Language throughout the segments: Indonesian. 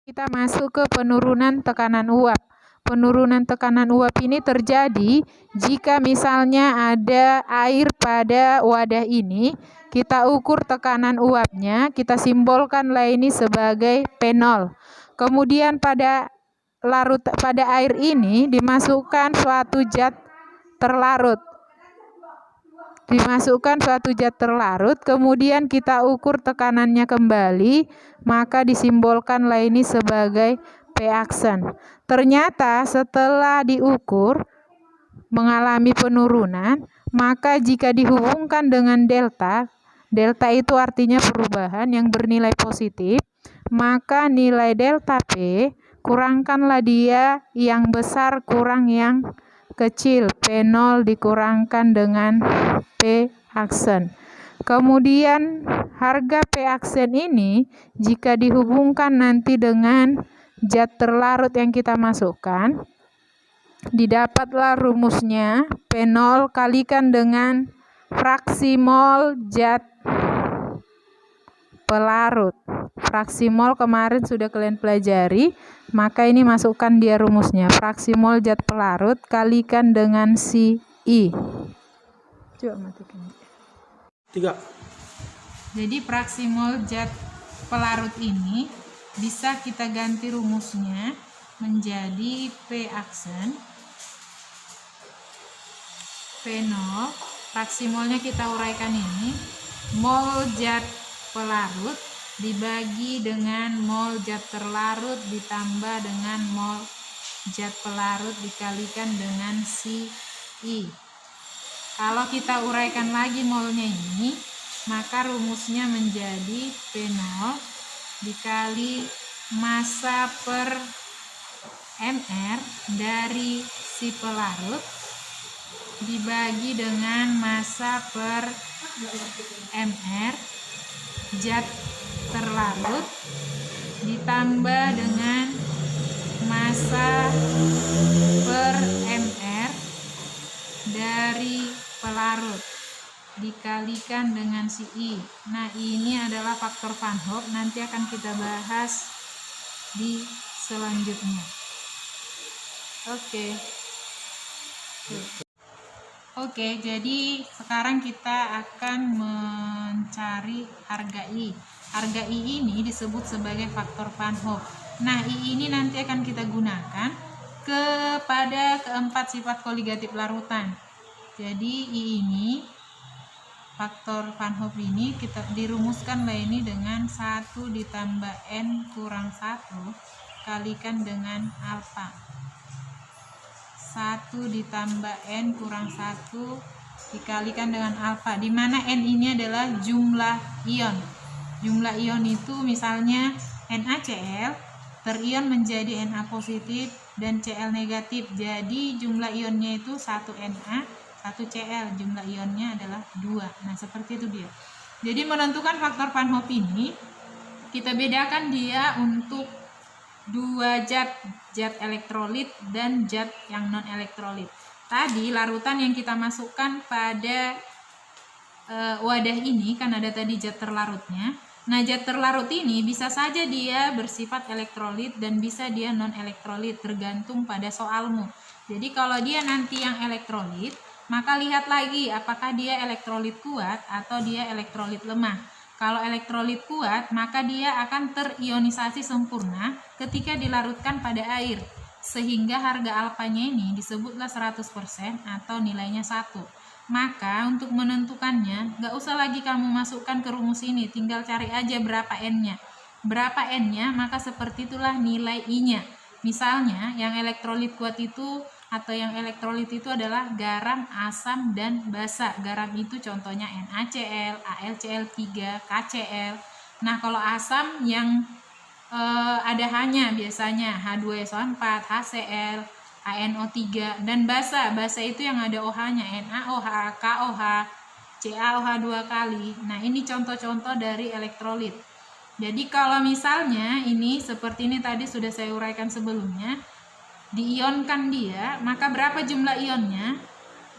Kita masuk ke penurunan tekanan uap. Penurunan tekanan uap ini terjadi jika misalnya ada air pada wadah ini, kita ukur tekanan uapnya, kita simbolkanlah ini sebagai P0. Kemudian pada air ini dimasukkan suatu zat terlarut. Kemudian kita ukur tekanannya kembali, maka disimbolkanlah ini sebagai P aksen. Ternyata setelah diukur mengalami penurunan, maka jika dihubungkan dengan delta itu artinya perubahan yang bernilai positif, maka nilai delta P kurangkanlah dia yang besar kurang yang kecil, P0 dikurangkan dengan P aksen. Kemudian harga P aksen ini jika dihubungkan nanti dengan zat terlarut yang kita masukkan, didapatlah rumusnya P0 kalikan dengan fraksi mol zat pelarut. Fraksi mol kemarin sudah kalian pelajari, maka ini masukkan dia rumusnya. Fraksi mol zat pelarut kalikan dengan si I. Coba matikan. 3. Jadi fraksi mol zat pelarut ini bisa kita ganti rumusnya menjadi P aksen P0. Fraksi molnya kita uraikan ini. Mol zat pelarut dibagi dengan mol zat terlarut ditambah dengan mol zat pelarut dikalikan dengan si I. Kalau kita uraikan lagi molnya ini, maka rumusnya menjadi P0 dikali massa per mR dari si pelarut dibagi dengan massa per mR zat terlarut ditambah dengan massa per mR dari pelarut dikalikan dengan si I. Nah, ini adalah faktor Van Hoff, nanti akan kita bahas di selanjutnya. Oke, jadi sekarang kita akan mencari harga I. Harga I ini disebut sebagai faktor Van Hoff. Nah, I ini nanti akan kita gunakan kepada keempat sifat koligatif larutan. Jadi I ini, faktor Van Hoff ini kita dirumuskan ini dengan 1 ditambah N kurang 1 kalikan dengan alfa. 1 ditambah N kurang 1 dikalikan dengan alfa, di mana N ini adalah jumlah ion. Jumlah ion itu misalnya NaCl terion menjadi Na positif dan Cl negatif. Jadi jumlah ionnya itu 1 Na, 1 Cl. Jumlah ionnya adalah 2. Nah, seperti itu dia. Jadi menentukan faktor Van Hoff ini kita bedakan dia untuk dua zat elektrolit dan zat yang non elektrolit. Tadi larutan yang kita masukkan pada wadah ini kan ada tadi zat terlarutnya. Nah, zat terlarut ini bisa saja dia bersifat elektrolit dan bisa dia non elektrolit, tergantung pada soalmu. Jadi kalau dia nanti yang elektrolit, maka lihat lagi apakah dia elektrolit kuat atau dia elektrolit lemah. Kalau elektrolit kuat, maka dia akan terionisasi sempurna ketika dilarutkan pada air, sehingga harga alfanya ini disebutlah 100% atau nilainya 1. Maka untuk menentukannya, nggak usah lagi kamu masukkan ke rumus ini, tinggal cari aja berapa N-nya. Berapa N-nya, maka seperti itulah nilai I-nya. Misalnya, yang elektrolit kuat itu atau yang elektrolit itu adalah garam, asam, dan basa. Garam itu contohnya NaCl, AlCl3, KCl. Nah, kalau asam yang ada hanya biasanya H2SO4, HCl, ANO3, dan basa. Basa itu yang ada OH-nya, NaOH, KOH, CaOH 2 kali. Nah, ini contoh-contoh dari elektrolit. Jadi kalau misalnya ini seperti ini tadi sudah saya uraikan sebelumnya, diionkan dia, maka berapa jumlah ionnya?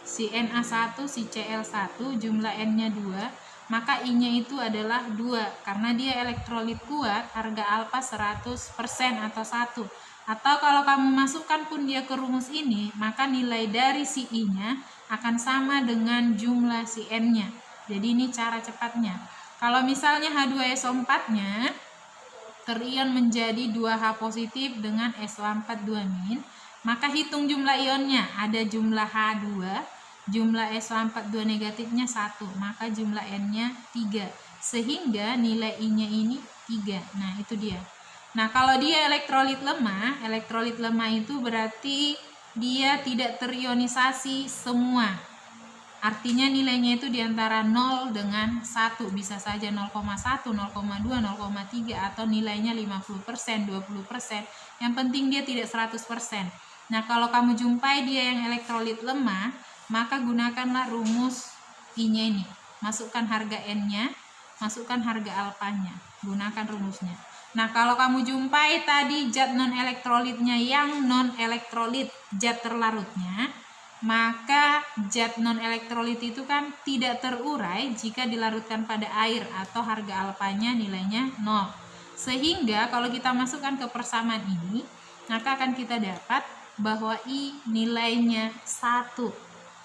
Si Na1, si Cl1, jumlah N-nya 2, maka I-nya itu adalah 2 karena dia elektrolit kuat, harga alfa 100% atau 1. Atau kalau kamu masukkan pun dia ke rumus ini, maka nilai dari si I-nya akan sama dengan jumlah si N-nya. Jadi ini cara cepatnya. Kalau misalnya H2SO4-nya terion menjadi 2H positif dengan SO4 2-, maka hitung jumlah ionnya. Ada jumlah H2, jumlah SO4 2 negatifnya 1, maka jumlah N-nya 3. Sehingga nilai I-nya ini 3. Nah, itu dia. Nah, kalau dia elektrolit lemah itu berarti dia tidak terionisasi semua. Artinya nilainya itu diantara 0 dengan 1. Bisa saja 0,1, 0,2, 0,3 atau nilainya 50%, 20%. Yang penting dia tidak 100%. Nah, kalau kamu jumpai dia yang elektrolit lemah, maka gunakanlah rumus I-nya ini. Masukkan harga N-nya, masukkan harga alfanya. Gunakan rumusnya. Nah, kalau kamu jumpai tadi zat non-elektrolitnya yang non-elektrolit, zat terlarutnya, maka zat non-elektrolit itu kan tidak terurai jika dilarutkan pada air atau harga alfanya nilainya 0. Sehingga kalau kita masukkan ke persamaan ini, maka akan kita dapat bahwa I nilainya 1.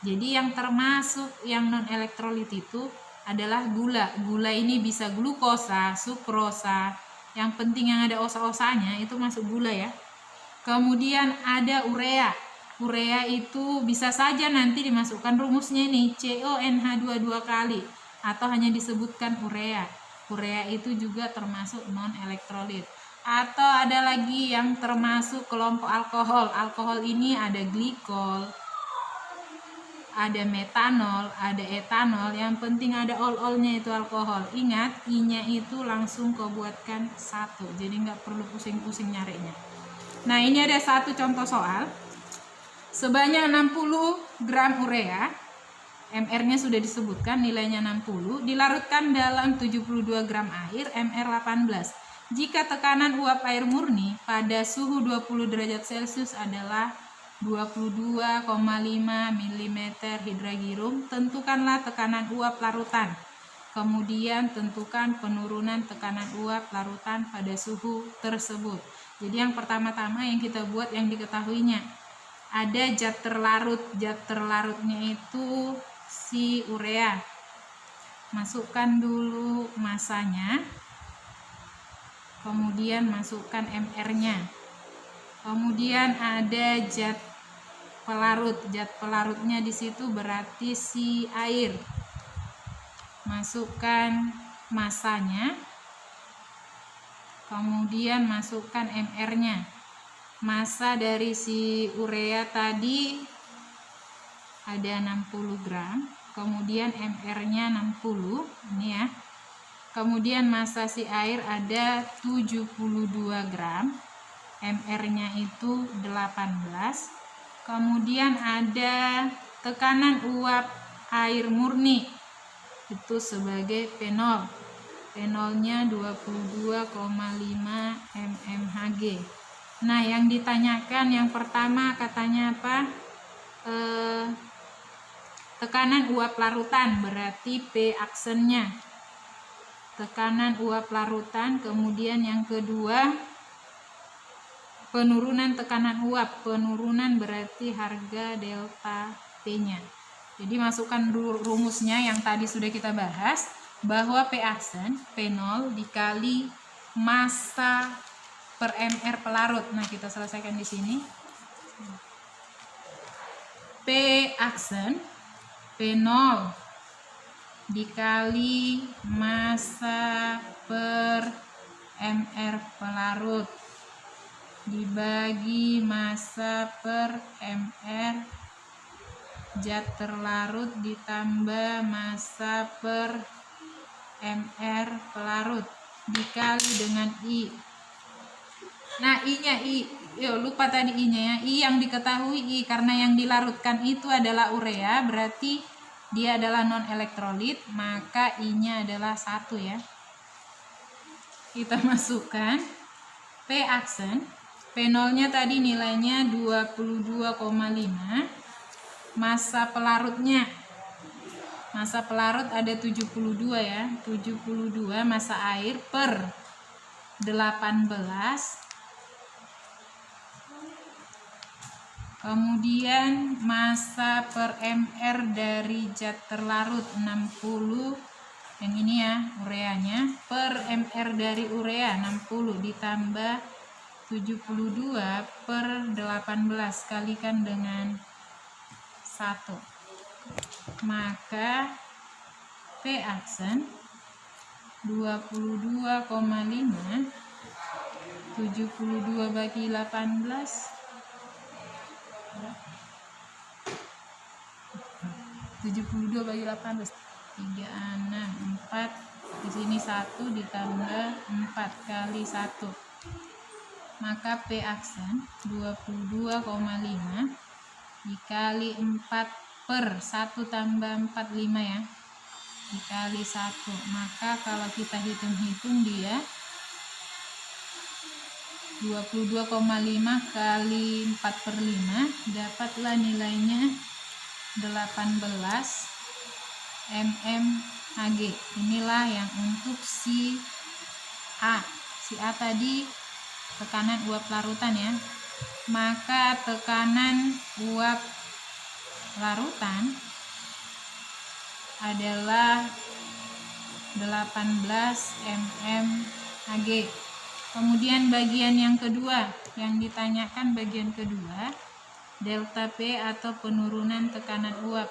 Jadi yang termasuk yang non-elektrolit itu adalah gula. Gula ini bisa glukosa, sukrosa. Yang penting yang ada osa-osanya itu masuk gula ya. Kemudian ada urea. Urea itu bisa saja nanti dimasukkan rumusnya nih, CONH2 2 kali atau hanya disebutkan urea. Urea itu juga termasuk non-elektrolit. Atau ada lagi yang termasuk kelompok alkohol. Alkohol ini ada glikol, ada metanol, ada etanol. Yang penting ada ol-olnya itu alkohol. Ingat, I-nya itu langsung kau buatkan 1. Jadi nggak perlu pusing-pusing nyarinya. Nah, ini ada satu contoh soal. Sebanyak 60 gram urea, MR-nya sudah disebutkan, nilainya 60, dilarutkan dalam 72 gram air, MR 18. Jika tekanan uap air murni pada suhu 20 derajat Celcius adalah 22,5 mm hidragirum, tentukanlah tekanan uap larutan. Kemudian tentukan penurunan tekanan uap larutan pada suhu tersebut. Jadi yang pertama-tama yang kita buat yang diketahuinya. Ada zat terlarut. Zat terlarutnya itu si urea. Masukkan dulu masanya. Kemudian masukkan MR-nya. Kemudian ada zat pelarut. Zat pelarutnya di situ berarti si air. Masukkan masanya. Kemudian masukkan MR-nya. Massa dari si urea tadi ada 60 gram. Kemudian MR-nya 60. Ini ya. Kemudian massa si air ada 72 gram. MR-nya itu 18. Kemudian ada tekanan uap air murni itu sebagai fenol. Fenolnya 22,5 mmHg. Nah, yang ditanyakan yang pertama katanya apa? Tekanan uap larutan, berarti P aksennya. Tekanan uap larutan. Kemudian yang kedua penurunan tekanan uap. Penurunan berarti harga delta P-nya. Jadi masukkan rumusnya yang tadi sudah kita bahas, bahwa P aksen, P0 dikali massa per MR pelarut. Nah, kita selesaikan di sini. P aksen, P0 dikali massa per MR pelarut dibagi massa per MR zat terlarut ditambah massa per MR pelarut dikali dengan I. Nah, I-nya lupa tadi I-nya ya. I yang diketahui I karena yang dilarutkan itu adalah urea, berarti dia adalah non-elektrolit, maka I-nya adalah 1 ya. Kita masukkan P aksen. P0-nya tadi nilainya 22,5. Massa pelarutnya Massa pelarut ada 72 ya. 72 massa air per 18. Kemudian massa per mR dari zat terlarut 60. Yang ini ya ureanya, per mR dari urea 60 ditambah 72 per 18 kalikan dengan 1. Maka P aksen 22,5 72 bagi 18 72 bagi 18 3, 6, 4. Di sini 1 ditambah 4 kali 1. Maka P aksen 22,5 dikali 4 per 1 tambah 4, 5 ya, dikali 1. Maka kalau kita hitung-hitung dia 22,5 kali 4 per 5, dapatlah nilainya 18 mmHg. Inilah yang untuk si A. Si A tadi tekanan uap larutan ya. Maka tekanan uap larutan adalah 18 mmHg. Kemudian bagian yang kedua, yang ditanyakan bagian kedua, delta P atau penurunan tekanan uap.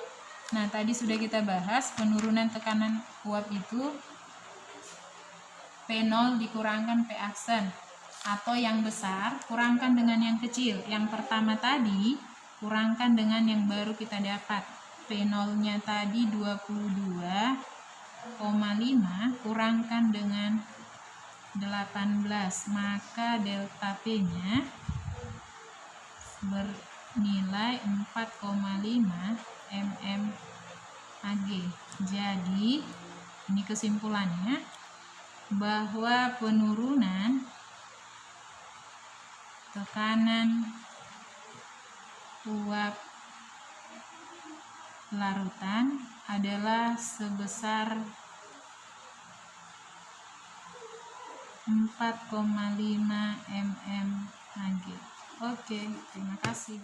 Nah, tadi sudah kita bahas penurunan tekanan uap itu P0 dikurangkan P aksen, atau yang besar kurangkan dengan yang kecil. Yang pertama tadi kurangkan dengan yang baru kita dapat. P0 nya tadi 22,5 kurangkan dengan 18, maka delta P nya bernilai 4,5 mmHg. Jadi ini kesimpulannya, bahwa penurunan tekanan uap larutan adalah sebesar 4,5 mmHg. Oke, terima kasih.